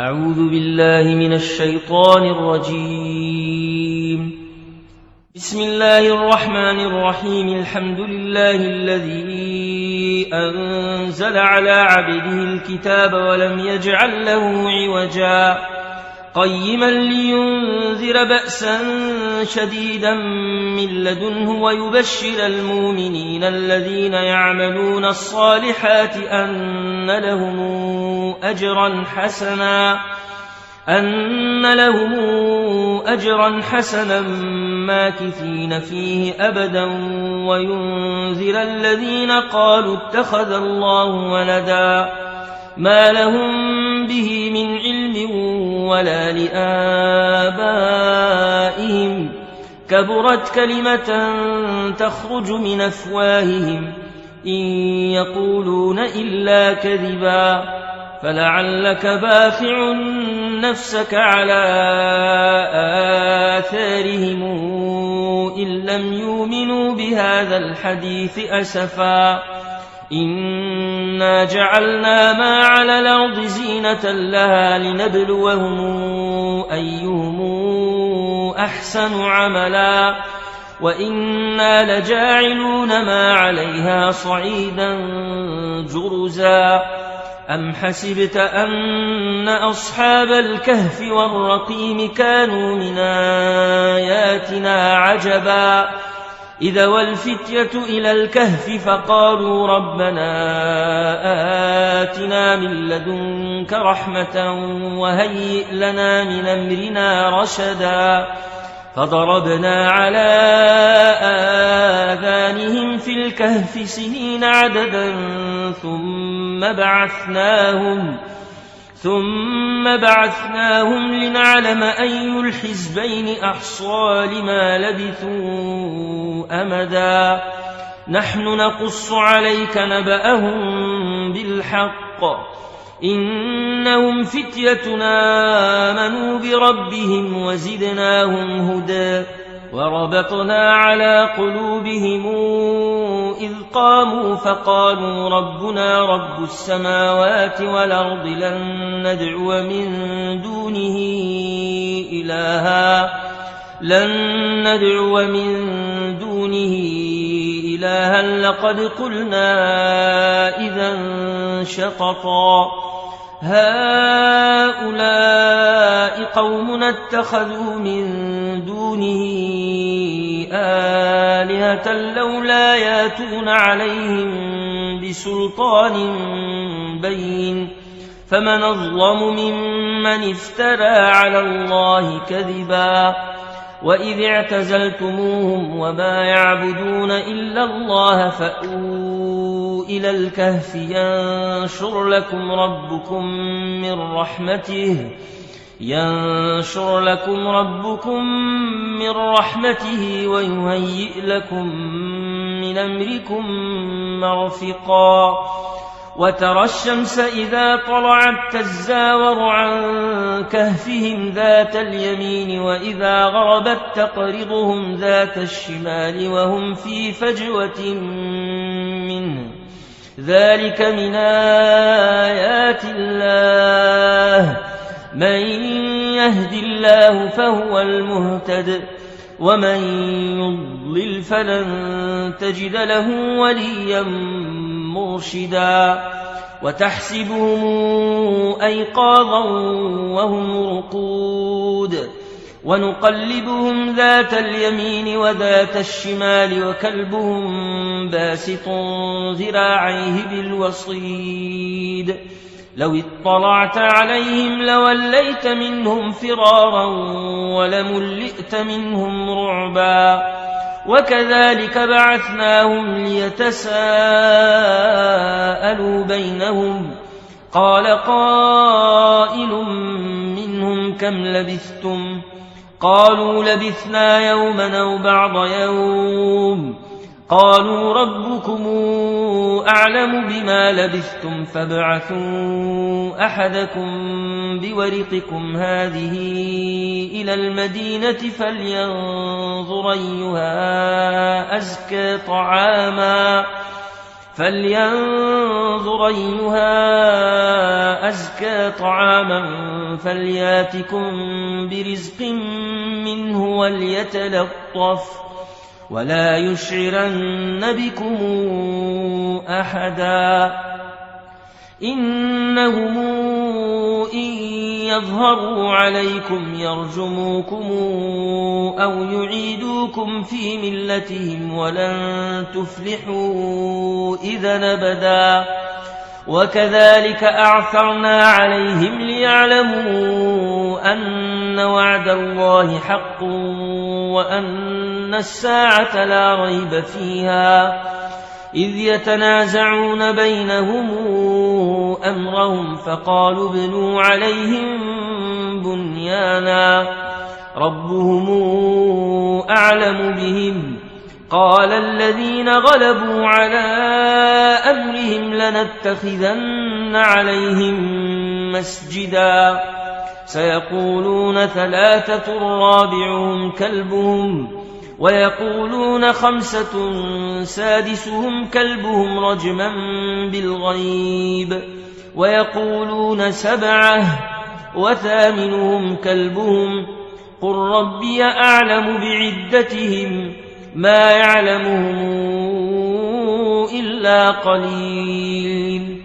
أعوذ بالله من الشيطان الرجيم. بسم الله الرحمن الرحيم. الحمد لله الذي أنزل على عبده الكتاب ولم يجعل له عوجا قيما لينذر بأسا شديدا من لدنه ويبشر المؤمنين الذين يعملون الصالحات أن لهم أجرا حسنا ماكثين فيه أبدا وينذر الذين قالوا اتخذ الله ولدا ما لهم به من علم ولا لآبائهم كبرت كلمة تخرج من أفواههم إن يقولون إلا كذبا فلعلك باخع نفسك على آثارهم إن لم يؤمنوا بهذا الحديث أسفا إنا جعلنا ما على الأرض زينة لها لنبلوهم أيهم أحسن عملا وإنا لجاعلون ما عليها صعيدا جرزا أم حسبت أن أصحاب الكهف والرقيم كانوا من آياتنا عجبا إذا والفتية إلى الكهف فقالوا ربنا آتنا من لدنك رحمة وهيئ لنا من أمرنا رشدا فضربنا على آذانهم في الكهف سنين عددا ثم بعثناهم لنعلم أي الحزبين أحصى لما لبثوا أمدا نحن نقص عليك نبأهم بالحق إنهم فتيتنا آمنوا بربهم وزدناهم هدى وربطنا على قلوبهم إذ قاموا فقالوا ربنا رب السماوات والأرض لن ندعو من دونه إلها لقد قلنا إذا شططا هؤلاء قومنا اتخذوا من دونه آلهة لولا ياتون عليهم بسلطان بين فمن أظلم ممن افترى على الله كذبا وإذ اعتزلتموهم وما يعبدون إلا الله فأووا إلى الكهف ينشر لكم ربكم من رحمته ويهيئ لكم من أمركم مرفقا وترى الشمس إذا طلعت تزاور عن كهفهم ذات اليمين وإذا غربت تقرضهم ذات الشمال وهم في فجوة منه ذلك من آيات الله من يهد الله فهو المهتد ومن يضلل فلن تجد له وليا مرشدا وتحسبهم أيقاظا وهم رقود ونقلبهم ذات اليمين وذات الشمال وكلبهم باسط ذراعيه بالوصيد لو اطلعت عليهم لوليت منهم فرارا ولملئت منهم رعبا وكذلك بعثناهم ليتساءلوا بينهم قال قائل منهم كم لبثتم قالوا لبثنا يوما أو بعض يوم قالوا ربكم أعلم بما لبثتم فابعثوا أحدكم بورقكم هذه إلى المدينة فلينظر أيها أزكى طعاما فلينظر أيها أزكى طعاما فلياتكم برزق منه وليتلطف ولا يشعرن بكم أحدا إنهم إن يظهروا عليكم يرجموكم أو يعيدوكم في ملتهم ولن تفلحوا إذا أبدا وكذلك أعثرنا عليهم ليعلموا أن وعد الله حق وأن الساعة لا ريب فيها إذ يتنازعون بينهم أمرهم فقالوا ابنوا عليهم بنيانا ربهم أعلم بهم قال الذين غلبوا على أمرهم لنتخذن عليهم مسجدا سيقولون ثلاثة رابعهم كلبهم ويقولون خمسة سادسهم كلبهم رجما بالغيب ويقولون سبعة وثامنهم كلبهم قل ربي أعلم بعدتهم ما يعلمهم إلا قليل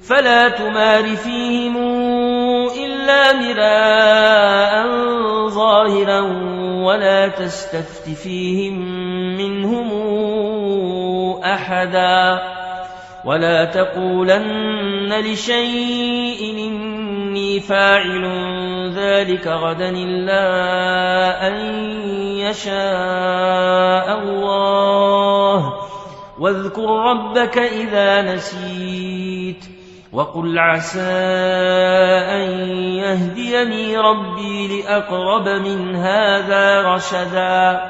فلا تمار فيهم إلا مراء ظاهرا ولا تستفت فيهم منهم أحدا ولا تقولن لشيء إني فاعل ذلك غدا إلا أن يشاء الله واذكر ربك إذا نسيت وقل عسى أن يهديني ربي لأقرب من هذا رشدا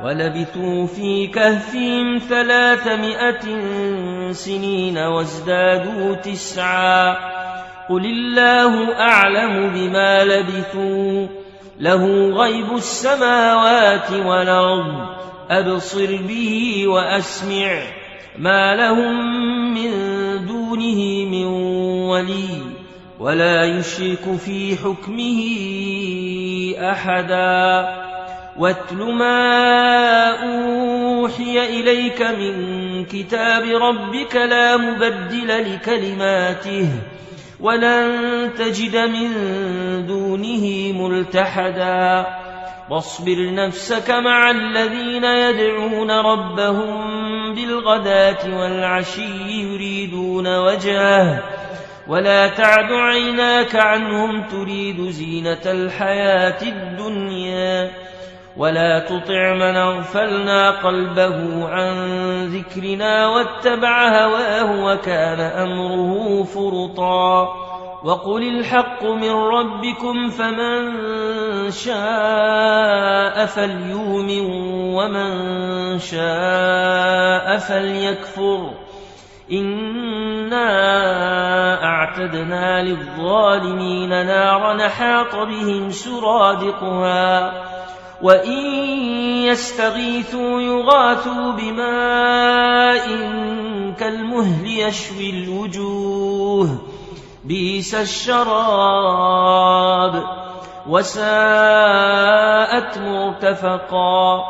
ولبثوا في كهفهم 300 سنين وازدادوا 9 قل الله أعلم بما لبثوا له غيب السماوات والأرض أبصر به وأسمع ما لهم من دونه من ولي ولا يشرك في حكمه أحدا واتل ما أوحي إليك من كتاب ربك لا مبدل لكلماته ولن تجد من دونه ملتحدا واصبر نفسك مع الذين يدعون ربهم بالغداة والعشي يريدون وجهه ولا تعد عيناك عنهم تريد زينة الحياة الدنيا ولا تطع من أغفلنا قلبه عن ذكرنا واتبع هواه وكان أمره فرطا وقل الحق من ربكم فمن شاء فليؤمن ومن شاء فليكفر إنا أعتدنا للظالمين نارا نحاط بهم سرادقها وإن يستغيثوا يغاثوا بماء كالمهل يشوي الوجوه بئس الشراب وساءت مرتفقا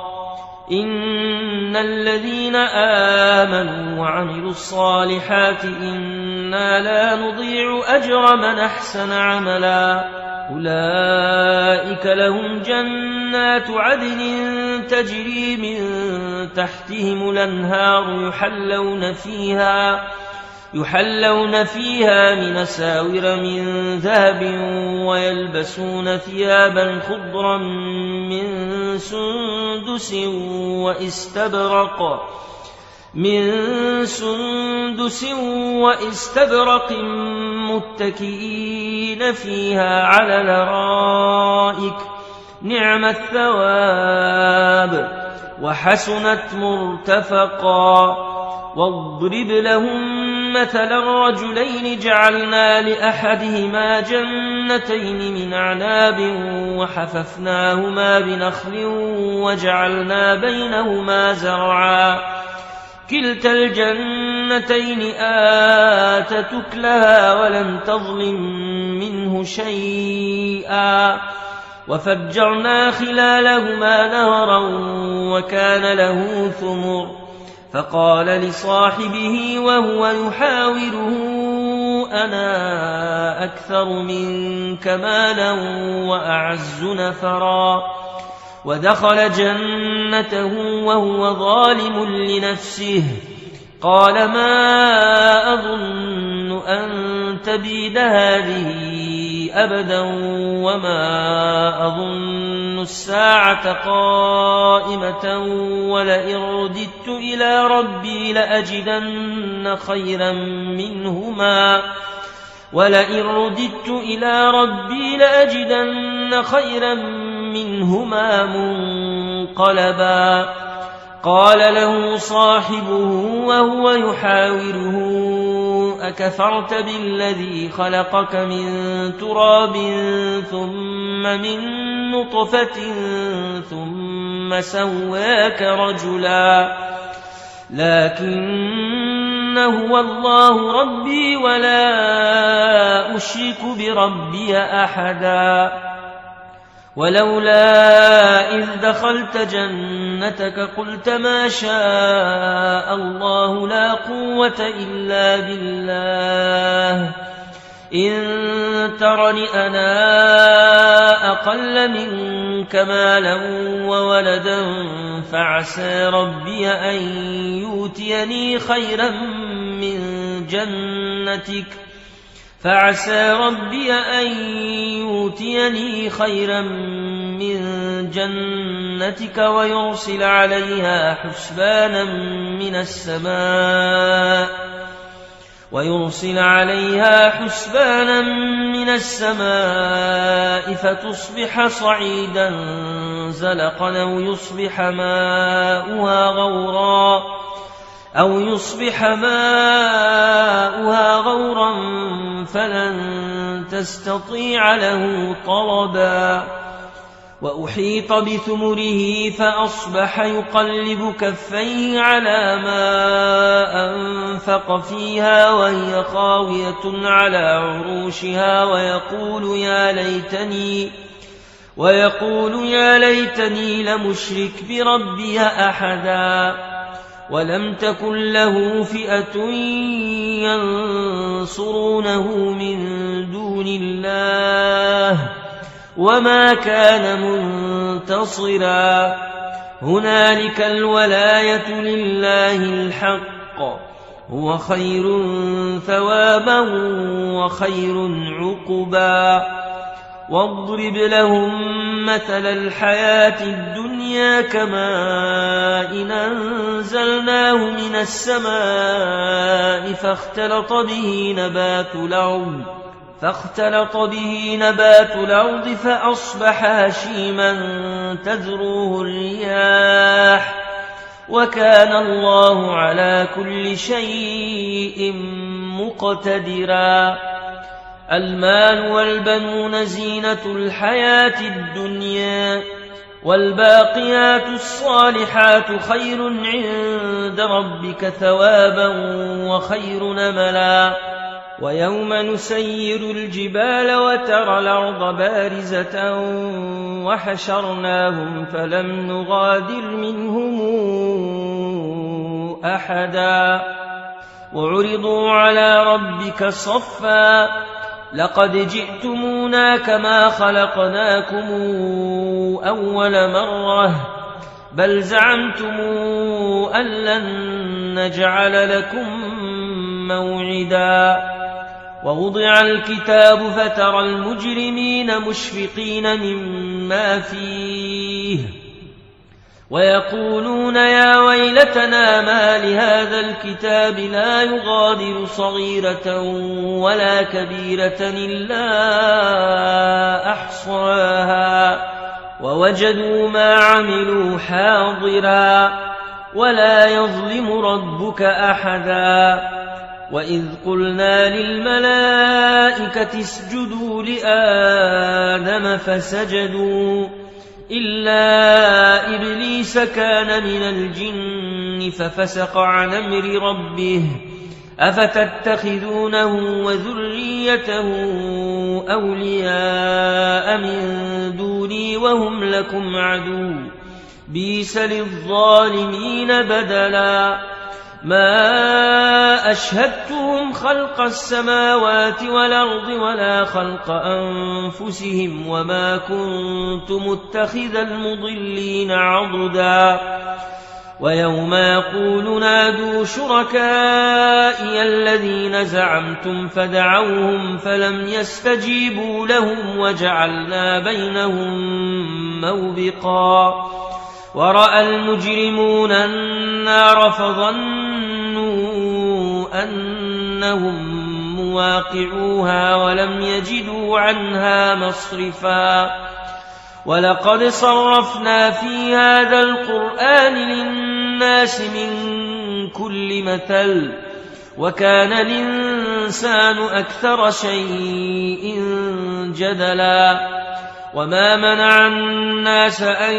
إن الذين آمنوا وعملوا الصالحات إنا لا نضيع أجر من أحسن عملا أولئك لهم جنات عدن تجري من تحتهم الأنهار يحلون فيها من أساور من ذهب ويلبسون ثيابا خضرا من سندس واستبرق متكئين فيها على الأرائك نعم الثواب وحسنت مرتفقا واضرب لهم مثلا رجلين جعلنا لأحدهما جنتين من أعناب وحففناهما بنخل وجعلنا بينهما زرعا كلتا الجنتين جنتين آتت أكلها ولم تظلم منه شيئا وفجرنا خلالهما نهرا وكان له ثمر فقال لصاحبه وهو يحاوره أنا أكثر منك مالا وأعز نفرا ودخل جنته وهو ظالم لنفسه قال ما أظن أن تبيد هذه أبدا وما أظن الساعة قائمة ولئن رددت إلى ربي لأجدن خيرا منهما منقلبا قال له صاحبه وهو يحاوره أكفرت بالذي خلقك من تراب ثم من نطفة ثم سواك رجلا لكن هو الله ربي ولا أشرك بربي أحدا ولولا إذ دخلت جنتك قلت ما شاء الله لا قوة إلا بالله إن ترني أنا أقل منك مالا وولدا فعسى ربي أن يؤتيني خيرا من جنتك ويرسل عليها حسبانا من السماء فتصبح صعيدا زلقا أو يصبح ماؤها غورا فلن تستطيع له طلبا وأحيط بثمره فأصبح يقلب كفيه على ما أنفق فيها وهي خاوية على عروشها ويقول يا ليتني لمشرك بربي أحدا ولم تكن له فئة ينصرونه من دون الله وما كان منتصرا هنالك الولاية لله الحق هو خير ثوابا وخير عقبا واضرب لهم مثل الحياة الدنيا كماء أنزلناه من السماء فاختلط به نبات الأرض فأصبح هشيما تذروه الرياح وكان الله على كل شيء مقتدرا المال والبنون زينة الحياة الدنيا والباقيات الصالحات خير عند ربك ثوابا وخير نملا ويوم نسير الجبال وترى الأرض بارزة وحشرناهم فلم نغادر منهم أحدا وعرضوا على ربك صفا لقد جئتمونا كما خلقناكم أول مرة بل زعمتم أن لن نجعل لكم موعدا ووضع الكتاب فترى المجرمين مشفقين مما فيه ويقولون يا ويلتنا ما لهذا الكتاب لا يغادر صغيرة ولا كبيرة إلا أحصاها ووجدوا ما عملوا حاضرا ولا يظلم ربك أحدا وإذ قلنا للملائكة اسجدوا لآدم فسجدوا إلا إبليس كان من الجن ففسق عن أمر ربه أفتتخذونه وذريته أولياء من دوني وهم لكم عدو بئس للظالمين بدلا ما أشهدتهم خلق السماوات والأرض ولا خلق أنفسهم وما كنت متخذ المضلين عضدا ويوم يقول نادوا شركائي الذين زعمتم فدعوهم فلم يستجيبوا لهم وجعلنا بينهم موبقا ورأى المجرمون النار فظنوا أنهم مواقعوها ولم يجدوا عنها مصرفا ولقد صرفنا في هذا القرآن للناس من كل مثل وكان الإنسان أكثر شيء جدلا وما منع الناس أن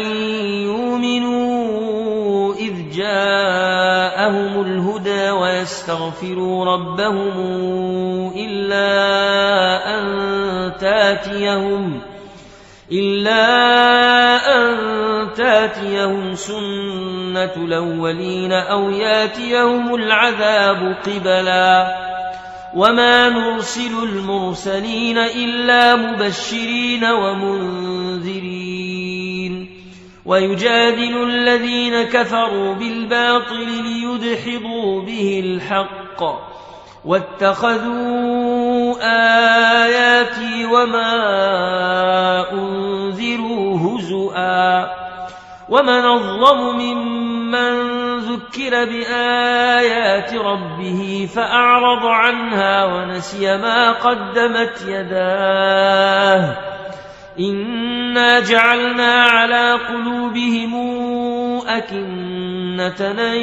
يؤمنوا إذ جاءهم الهدى ويستغفروا ربهم إلا أن تاتيهم سنة الأولين أو ياتيهم العذاب قبلا وما نرسل المرسلين إلا مبشرين ومنذرين ويجادل الذين كفروا بالباطل ليدحضوا به الحق واتخذوا آياتي وما أنذروا هزؤا ومن أظلم ممن ذكر بآيات ربه فأعرض عنها ونسي ما قدمت يداه إنا جعلنا على قلوبهم أكنة أن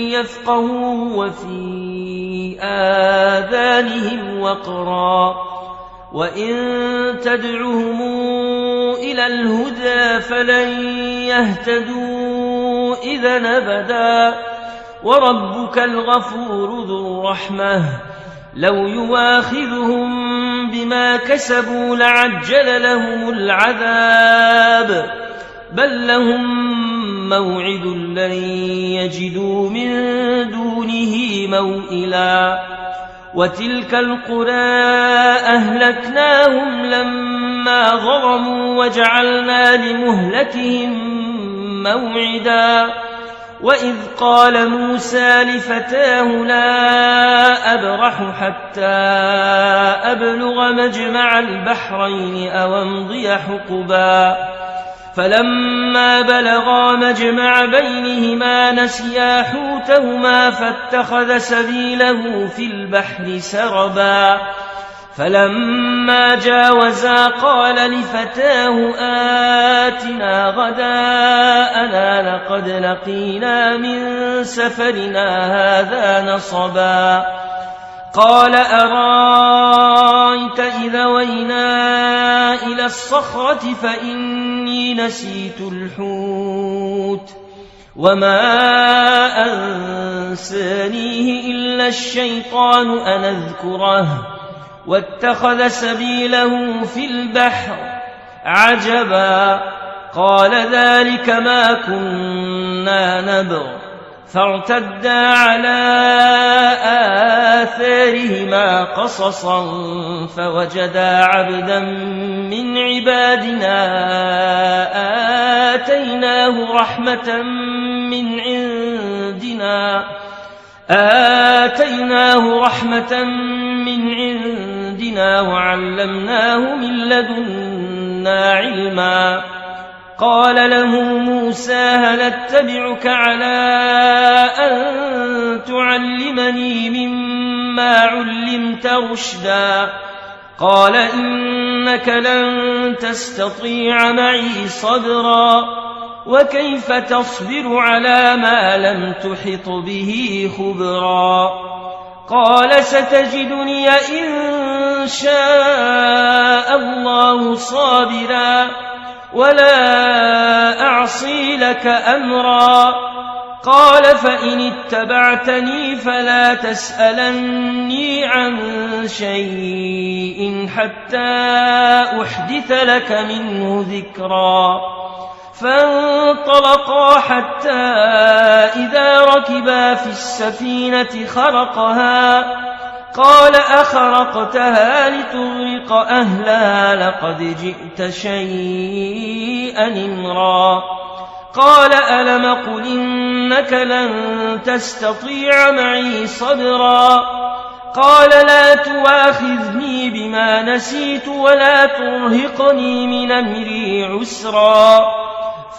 يفقهوا وفي آذانهم وقرا وإن تدعهم إلى الهدى فلن يهتدوا إذا أبدا وربك الغفور ذو الرحمة لو يواخذهم بما كسبوا لعجل لهم العذاب بل لهم موعد لن يجدوا من دونه موئلا وتلك القرى أهلكناهم لما ظلموا وجعلنا لمهلكهم موعدا وإذ قال موسى لفتاه لا أبرح حتى أبلغ مجمع البحرين أو أمضي حقبا فلما بلغا مجمع بينهما نسيا حوتهما فاتخذ سبيله في البحر سربا فلما جاوزا قال لفتاه آتنا غداءنا لقد لقينا من سفرنا هذا نصبا قال أرايت إذا وينا إلى الصخرة فإني نسيت الحوت وما أنسانيه إلا الشيطان أن أذكره واتخذ سبيله في البحر عجبا قال ذلك ما كنا نبغ فارتدا على آثارهما قصصا فوجدا عبدا من عبادنا آتيناه رحمة من عندنا وعلمناه من لدنا علما قال له موسى هل اتبعك على أن تعلمني مما علمت رشدا قال إنك لن تستطيع معي صبرا وكيف تصبر على ما لم تحط به خبرا قال ستجدني إن شاء الله صابرا ولا أعصي لك أمرا قال فإن اتبعتني فلا تسألني عن شيء حتى أحدث لك منه ذكرا. فانطلقا حتى إذا ركبا في السفينة خرقها قال أخرقتها لتغرق أهلها لقد جئت شيئا إمرا. قال ألم قل إنك لن تستطيع معي صبرا. قال لا تواخذني بما نسيت ولا ترهقني من أمري عسرا.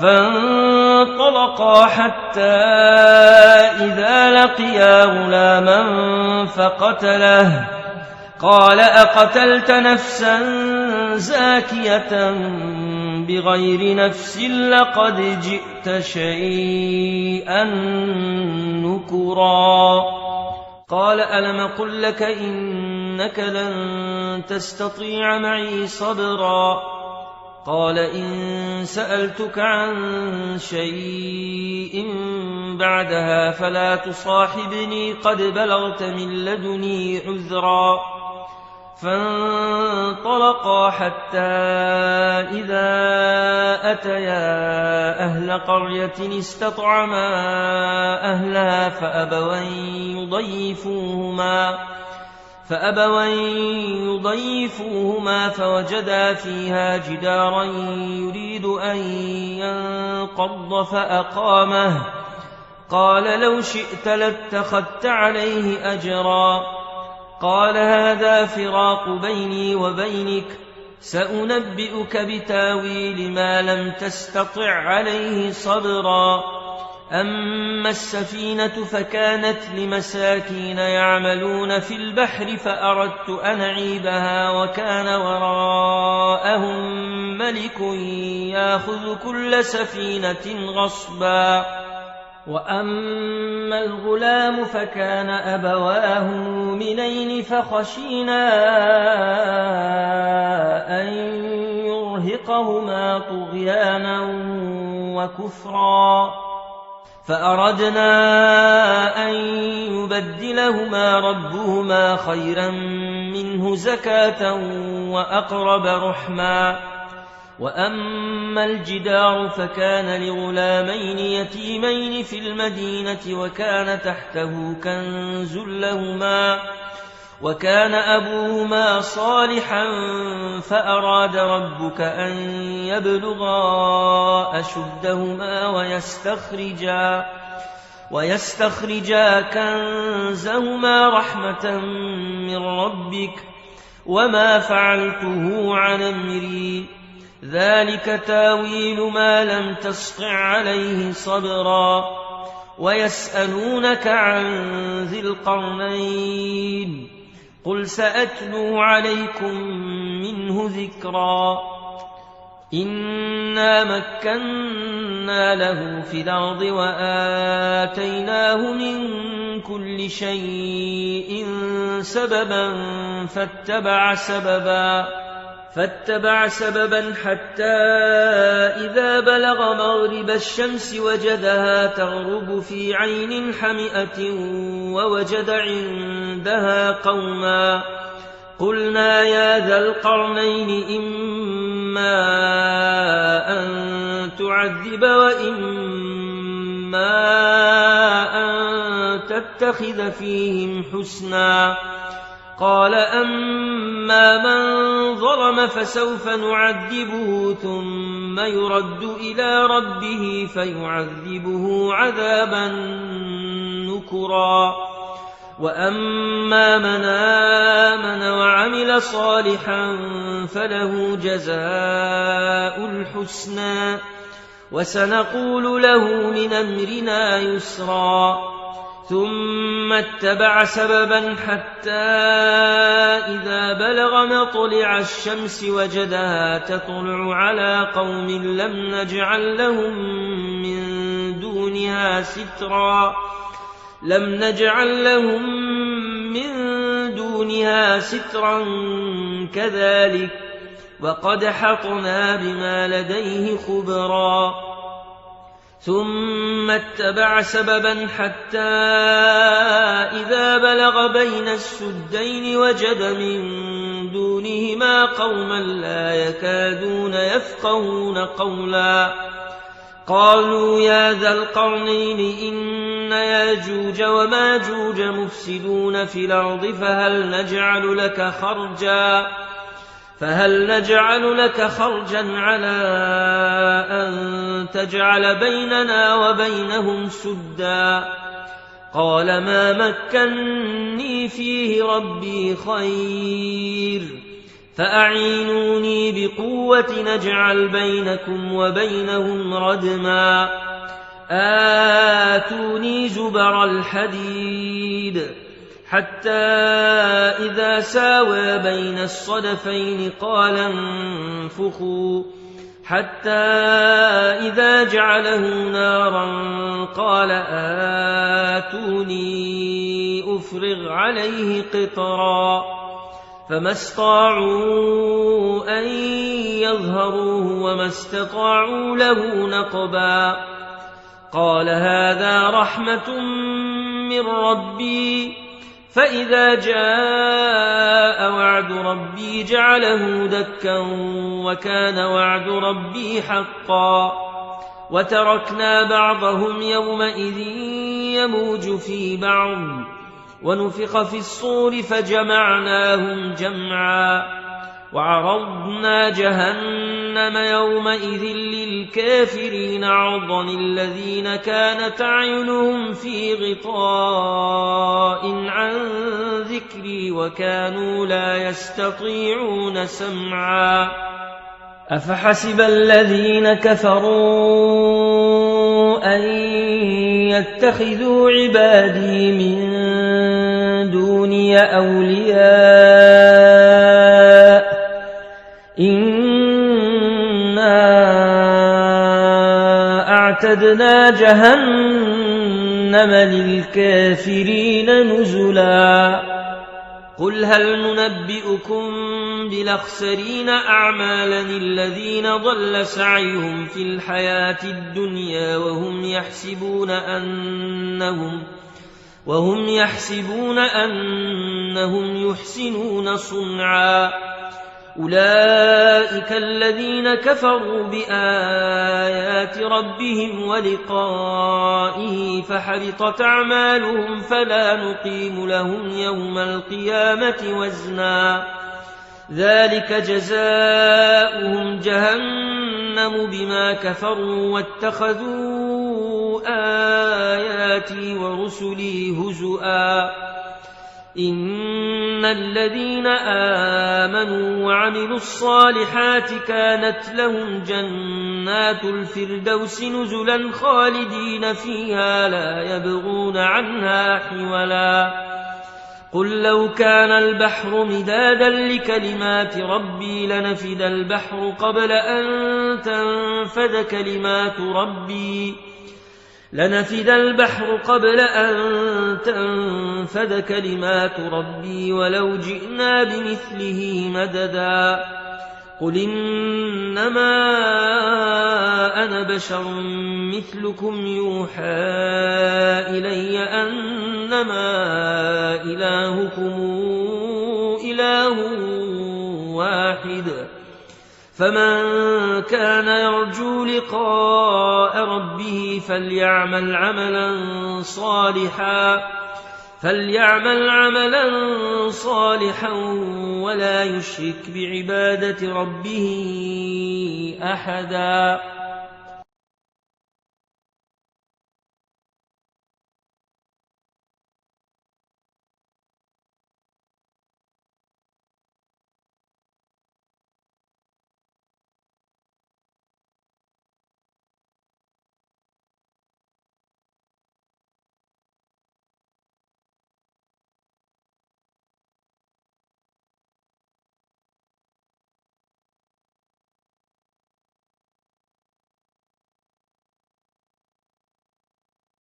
فانطلقا حتى إذا لقيا غلاما فقتله قال أقتلت نفسا زاكية بغير نفس لقد جئت شيئا نكرا. قال ألم قل لك إنك لن تستطيع معي صبرا. قال إن سألتك عن شيء بعدها فلا تصاحبني قد بلغت من لدني عذرا. فانطلقا حتى إذا أتيا أهل قرية استطعما أهلها فأبوا يضيفوهما فوجدا فيها جدارا يريد أن ينقض فأقامه. قال لو شئت لاتخذت عليه أجرا. قال هذا فراق بيني وبينك سأنبئك بتاويل ما لم تستطع عليه صبرا. أما السفينة فكانت لمساكين يعملون في البحر فأردت أن أعيبها وكان وراءهم ملك يأخذ كل سفينة غصبا. وأما الغلام فكان أبواه مؤمنين فخشينا أن يرهقهما طغيانا وكفرا. فأردنا أن يبدلهما ربهما خيرا منه زكاة وأقرب رحما. وأما الجدار فكان لغلامين يتيمين في المدينة وكان تحته كنز لهما وكان أبوهما صالحا فأراد ربك أن يبلغا أشدهما ويستخرجا كنزهما رحمة من ربك وما فعلته عن أمري ذلك تاويل ما لم تسطع عليه صبرا. ويسألونك عن ذي القرنين قل سأتلو عليكم منه ذكرا. إنا مكنا له في الأرض وآتيناه من كل شيء سببا فاتبع سببا حتى إذا بلغ مغرب الشمس وجدها تغرب في عين حمئة ووجد عندها قوما. قلنا يا ذا القرنين إما أن تعذب وإما أن تتخذ فيهم حسنا. قال أما من ظلم فسوف نعذبه ثم يرد إلى ربه فيعذبه عذابا نكرا. وأما من آمن وعمل صالحا فله جزاء الحسنى وسنقول له من أمرنا يسرا. ثم اتبع سببا حتى إذا بلغ مطلع الشمس وجدها تطلع على قوم لم نجعل لهم من دونها سترا كذلك وقد حطنا بما لديه خبرا. ثم اتبع سببا حتى إذا بلغ بين السدين وجد من دونهما قوما لا يكادون يفقهون قولا قالوا يا ذا القرنين إن ياجوج وماجوج مفسدون في الأرض فهل نجعل لك خرجا على أن تجعل بيننا وبينهم سدا قال ما مكني فيه ربي خير فأعينوني بقوة نجعل بينكم وبينهم ردما آتوني زبر الحديد حتى إذا ساوى بين الصدفين قال انفخوا حتى إذا جعله نارا قال آتوني أفرغ عليه قطرا فما استطاعوا أن يظهروه وما استطاعوا له نقبا قال هذا رحمة من ربي فإذا جاء وعد ربي جعله دكا وكان وعد ربي حقا وتركنا بعضهم يومئذ يموج في بعض ونفخ في الصور فجمعناهم جمعا وعرضنا جهنم يومئذ للكافرين عرضا الذين كانت أعينهم في غطاء عن ذكري وكانوا لا يستطيعون سمعا أفحسب الذين كفروا أن يتخذوا عبادي من دوني أولياء إنا أعتدنا جهنم للكافرين نزلا قل هل ننبئكم بالأخسرين أعمالا الذين ضل سعيهم في الحياة الدنيا وهم يحسبون أنهم يحسنون صنعا أولئك الذين كفروا بآيات ربهم ولقائه فحبطت أعمالهم فلا نقيم لهم يوم القيامة وزنا ذلك جزاؤهم جهنم بما كفروا واتخذوا آياتي ورسلي هزؤا إن الذين آمنوا وعملوا الصالحات كانت لهم جنات الفردوس نزلا خالدين فيها لا يبغون عنها حولا قل لو كان البحر مدادا لكلمات ربي لنفد البحر قبل أن تنفد كلمات ربي ولو جئنا بمثله مددا قل إنما أنا بشر مثلكم يوحى إلي أنما إلهكم إله واحد فمن كان يرجو لقاء ربه فليعمل عملا صالحا ولا يشرك بعبادة ربه أحدا